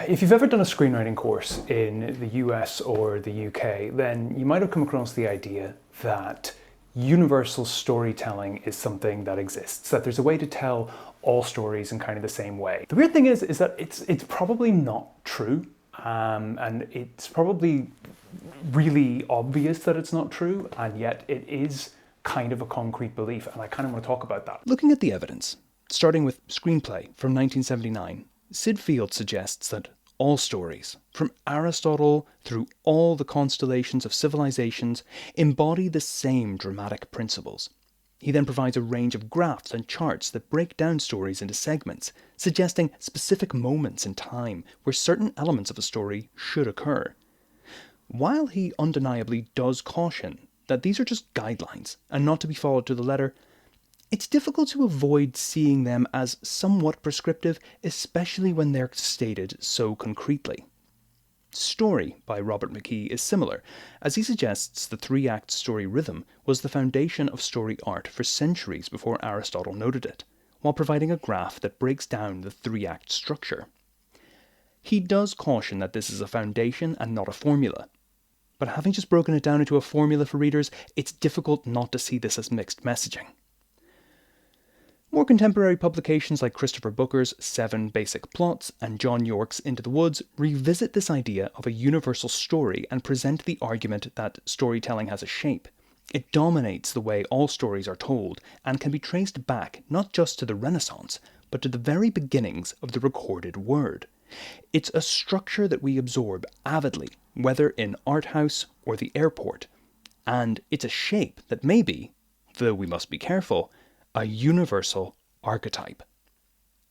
If you've ever done a screenwriting course in the US or the UK, then you might have come across the idea that universal storytelling is something that exists, that there's a way to tell all stories in kind of the same way. The weird thing is that it's probably not true, and it's probably really obvious that it's not true, and yet it is kind of a concrete belief, and I kind of want to talk about that. Looking at the evidence, starting with Screenplay from 1979, Sid Field suggests that all stories, from Aristotle through all the constellations of civilizations, embody the same dramatic principles. He then provides a range of graphs and charts that break down stories into segments, suggesting specific moments in time where certain elements of a story should occur. While he undeniably does caution that these are just guidelines and not to be followed to the letter, it's difficult to avoid seeing them as somewhat prescriptive, especially when they're stated so concretely. Story by Robert McKee is similar, as he suggests the three-act story rhythm was the foundation of story art for centuries before Aristotle noted it, while providing a graph that breaks down the three-act structure. He does caution that this is a foundation and not a formula, but having just broken it down into a formula for readers, it's difficult not to see this as mixed messaging. More contemporary publications like Christopher Booker's 7 Basic Plots and John Yorke's Into the Woods revisit this idea of a universal story and present the argument that storytelling has a shape. It dominates the way all stories are told and can be traced back not just to the Renaissance, but to the very beginnings of the recorded word. It's a structure that we absorb avidly, whether in art house or the airport, and it's a shape that may be, though we must be careful, a universal archetype.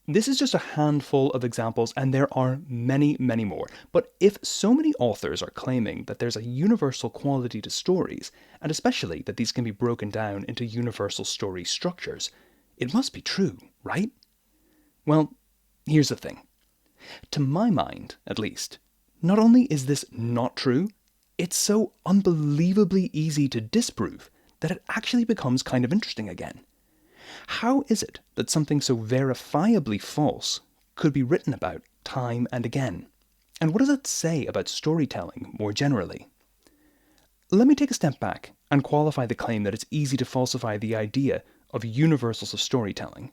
This is just a handful of examples, and there are many, many more. But if so many authors are claiming that there's a universal quality to stories, and especially that these can be broken down into universal story structures, it must be true, right? Well, here's the thing. To my mind, at least, not only is this not true, it's so unbelievably easy to disprove that it actually becomes kind of interesting again. How is it that something so verifiably false could be written about time and again? And what does that say about storytelling more generally? Let me take a step back and qualify the claim that it's easy to falsify the idea of universals of storytelling.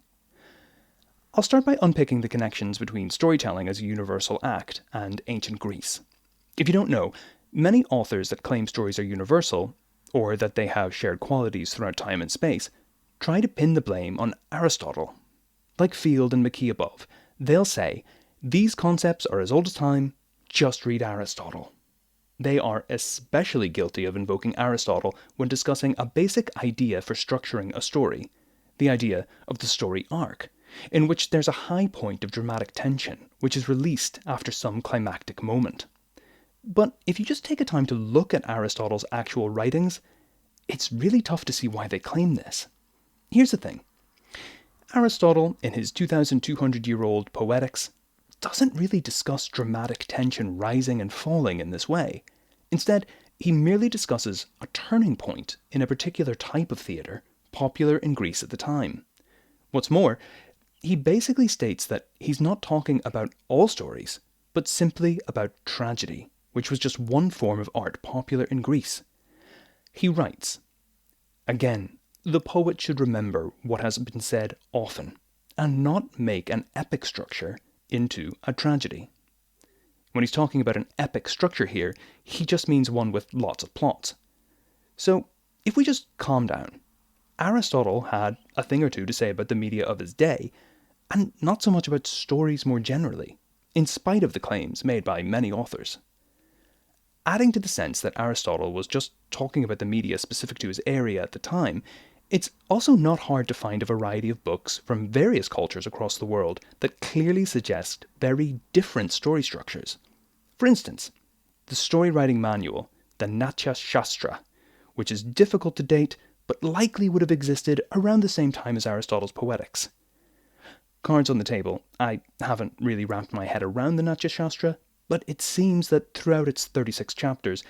I'll start by unpicking the connections between storytelling as a universal act and ancient Greece. If you don't know, many authors that claim stories are universal, or that they have shared qualities throughout time and space, try to pin the blame on Aristotle. Like Field and McKee above, they'll say, these concepts are as old as time, just read Aristotle. They are especially guilty of invoking Aristotle when discussing a basic idea for structuring a story, the idea of the story arc, in which there's a high point of dramatic tension, which is released after some climactic moment. But if you just take a time to look at Aristotle's actual writings, it's really tough to see why they claim this. Here's the thing. Aristotle, in his 2,200-year-old Poetics, doesn't really discuss dramatic tension rising and falling in this way. Instead, he merely discusses a turning point in a particular type of theatre, popular in Greece at the time. What's more, he basically states that he's not talking about all stories, but simply about tragedy, which was just one form of art popular in Greece. He writes, again, the poet should remember what has been said often, and not make an epic structure into a tragedy. When he's talking about an epic structure here, he just means one with lots of plots. So, if we just calm down, Aristotle had a thing or two to say about the media of his day, and not so much about stories more generally, in spite of the claims made by many authors. Adding to the sense that Aristotle was just talking about the media specific to his area at the time, it's also not hard to find a variety of books from various cultures across the world that clearly suggest very different story structures. For instance, the story writing manual, the Natya Shastra, which is difficult to date but likely would have existed around the same time as Aristotle's Poetics. Cards on the table, I haven't really wrapped my head around the Natya Shastra, but it seems that throughout its 36 chapters,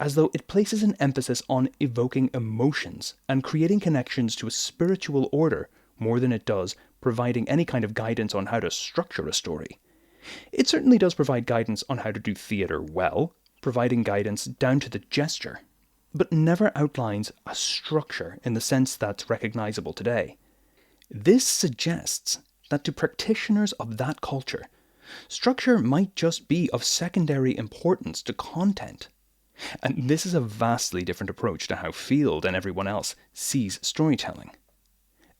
as though it places an emphasis on evoking emotions and creating connections to a spiritual order more than it does providing any kind of guidance on how to structure a story. It certainly does provide guidance on how to do theatre well, providing guidance down to the gesture, but never outlines a structure in the sense that's recognisable today. This suggests that to practitioners of that culture, structure might just be of secondary importance to content. And this is a vastly different approach to how Field and everyone else sees storytelling.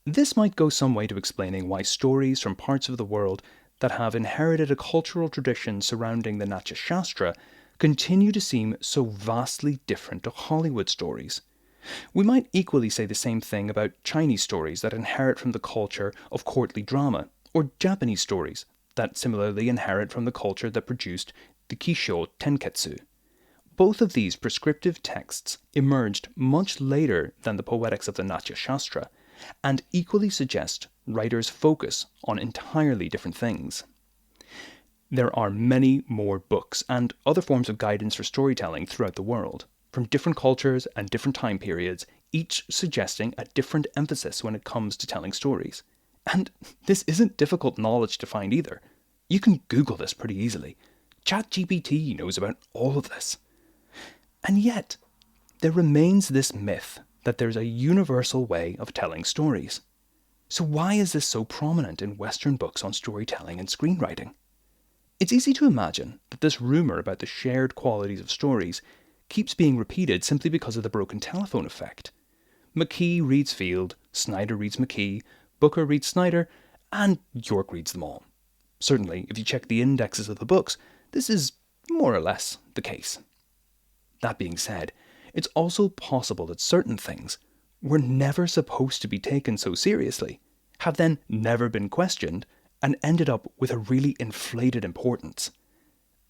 This might go some way to explaining why stories from parts of the world that have inherited a cultural tradition surrounding the Natya Shastra continue to seem so vastly different to Hollywood stories. We might equally say the same thing about Chinese stories that inherit from the culture of courtly drama, or Japanese stories that similarly inherit from the culture that produced the Kishō Tenketsu. Both of these prescriptive texts emerged much later than the poetics of the Natya Shastra, and equally suggest writers' focus on entirely different things. There are many more books and other forms of guidance for storytelling throughout the world, from different cultures and different time periods, each suggesting a different emphasis when it comes to telling stories. And this isn't difficult knowledge to find either. You can Google this pretty easily. ChatGPT knows about all of this. And yet, there remains this myth that there's a universal way of telling stories. So why is this so prominent in Western books on storytelling and screenwriting? It's easy to imagine that this rumour about the shared qualities of stories keeps being repeated simply because of the broken telephone effect. McKee reads Field, Snyder reads McKee, Booker reads Snyder, and York reads them all. Certainly, if you check the indexes of the books, this is more or less the case. That being said, it's also possible that certain things were never supposed to be taken so seriously, have then never been questioned, and ended up with a really inflated importance.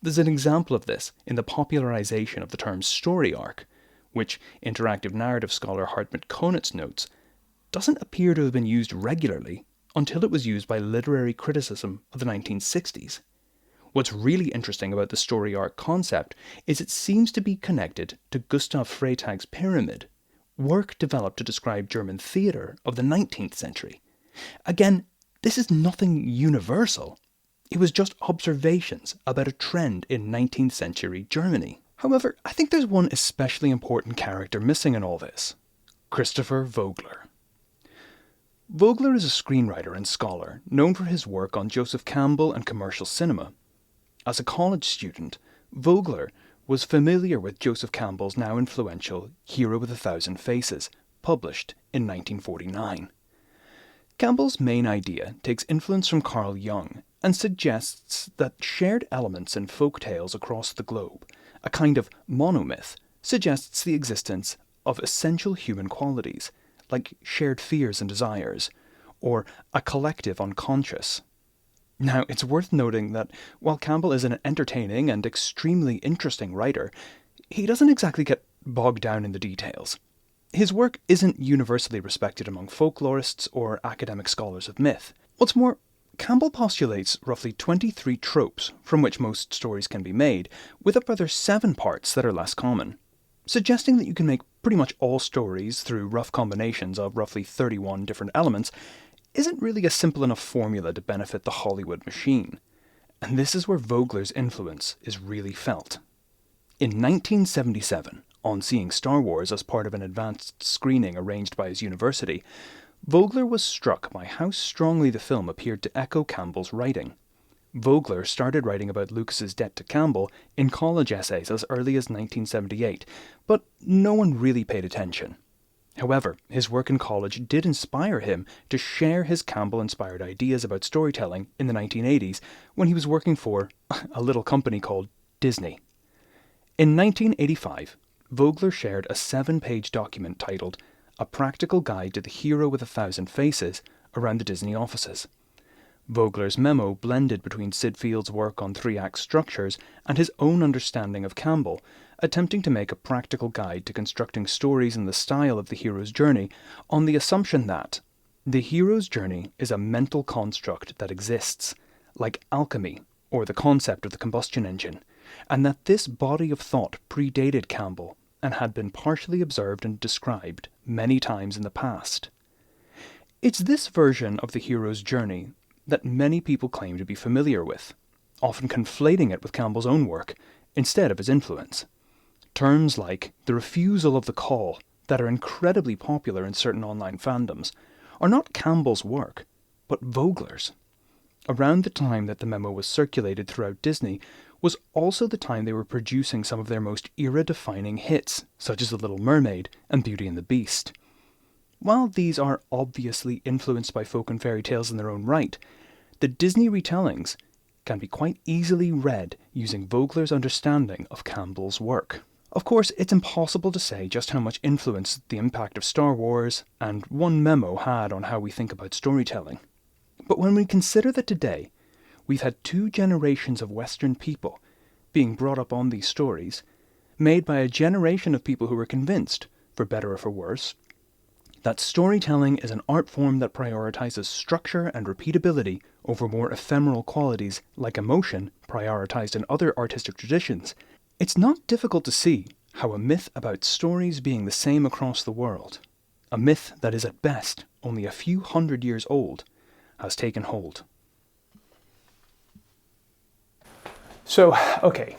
There's an example of this in the popularization of the term story arc, which interactive narrative scholar Hartmut Konitz notes doesn't appear to have been used regularly until it was used by literary criticism of the 1960s. What's really interesting about the story arc concept is it seems to be connected to Gustav Freytag's Pyramid, work developed to describe German theatre of the 19th century. Again, this is nothing universal. It was just observations about a trend in 19th century Germany. However, I think there's one especially important character missing in all this: Christopher Vogler. Vogler is a screenwriter and scholar known for his work on Joseph Campbell and commercial cinema. As a college student, Vogler was familiar with Joseph Campbell's now influential Hero with a Thousand Faces, published in 1949. Campbell's main idea takes influence from Carl Jung and suggests that shared elements in folk tales across the globe, a kind of monomyth, suggests the existence of essential human qualities, like shared fears and desires, or a collective unconscious. Now, it's worth noting that while Campbell is an entertaining and extremely interesting writer, he doesn't exactly get bogged down in the details. His work isn't universally respected among folklorists or academic scholars of myth. What's more, Campbell postulates roughly 23 tropes from which most stories can be made, with a further 7 parts that are less common, suggesting that you can make pretty much all stories through rough combinations of roughly 31 different elements isn't really a simple enough formula to benefit the Hollywood machine. And this is where Vogler's influence is really felt. In 1977, on seeing Star Wars as part of an advanced screening arranged by his university, Vogler was struck by how strongly the film appeared to echo Campbell's writing. Vogler started writing about Lucas's debt to Campbell in college essays as early as 1978, but no one really paid attention. However, his work in college did inspire him to share his Campbell-inspired ideas about storytelling in the 1980s when he was working for a little company called Disney. In 1985, Vogler shared a 7-page document titled A Practical Guide to the Hero with a Thousand Faces around the Disney offices. Vogler's memo blended between Syd Field's work on 3-act structures and his own understanding of Campbell, attempting to make a practical guide to constructing stories in the style of the hero's journey on the assumption that the hero's journey is a mental construct that exists, like alchemy or the concept of the combustion engine, and that this body of thought predated Campbell and had been partially observed and described many times in the past. It's this version of the hero's journey that many people claim to be familiar with, often conflating it with Campbell's own work instead of his influence. Terms like the refusal of the call, that are incredibly popular in certain online fandoms, are not Campbell's work, but Vogler's. Around the time that the memo was circulated throughout Disney was also the time they were producing some of their most era-defining hits, such as The Little Mermaid and Beauty and the Beast. While these are obviously influenced by folk and fairy tales in their own right, the Disney retellings can be quite easily read using Vogler's understanding of Campbell's work. Of course, it's impossible to say just how much influence the impact of Star Wars and one memo had on how we think about storytelling. But when we consider that today, we've had 2 generations of Western people being brought up on these stories, made by a generation of people who were convinced, for better or for worse, that storytelling is an art form that prioritizes structure and repeatability over more ephemeral qualities like emotion prioritized in other artistic traditions, it's not difficult to see how a myth about stories being the same across the world, a myth that is at best only a few hundred years old, has taken hold. So, okay,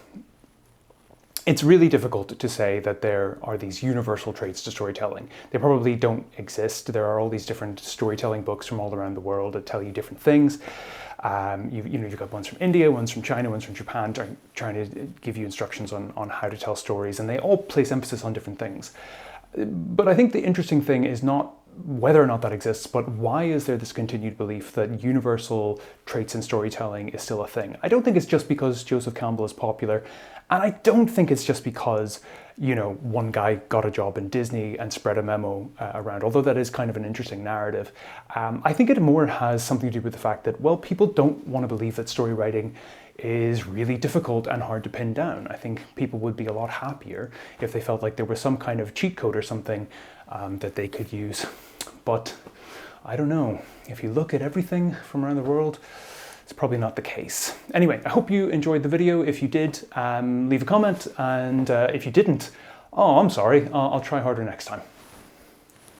it's really difficult to say that there are these universal traits to storytelling. They probably don't exist. There are all these different storytelling books from all around the world that tell you different things. You've got ones from India, ones from China, ones from Japan, trying to give you instructions on how to tell stories, and they all place emphasis on different things. But I think the interesting thing is not whether or not that exists, but why is there this continued belief that universal traits in storytelling is still a thing? I don't think it's just because Joseph Campbell is popular, and I don't think it's just because, one guy got a job in Disney and spread a memo around, although that is kind of an interesting narrative. I think it more has something to do with the fact that, well, people don't want to believe that story writing is really difficult and hard to pin down. I think people would be a lot happier if they felt like there was some kind of cheat code or something that they could use. But I don't know. If you look at everything from around the world, it's probably not the case. Anyway, I hope you enjoyed the video. If you did, leave a comment. And if you didn't, I'm sorry. I'll try harder next time.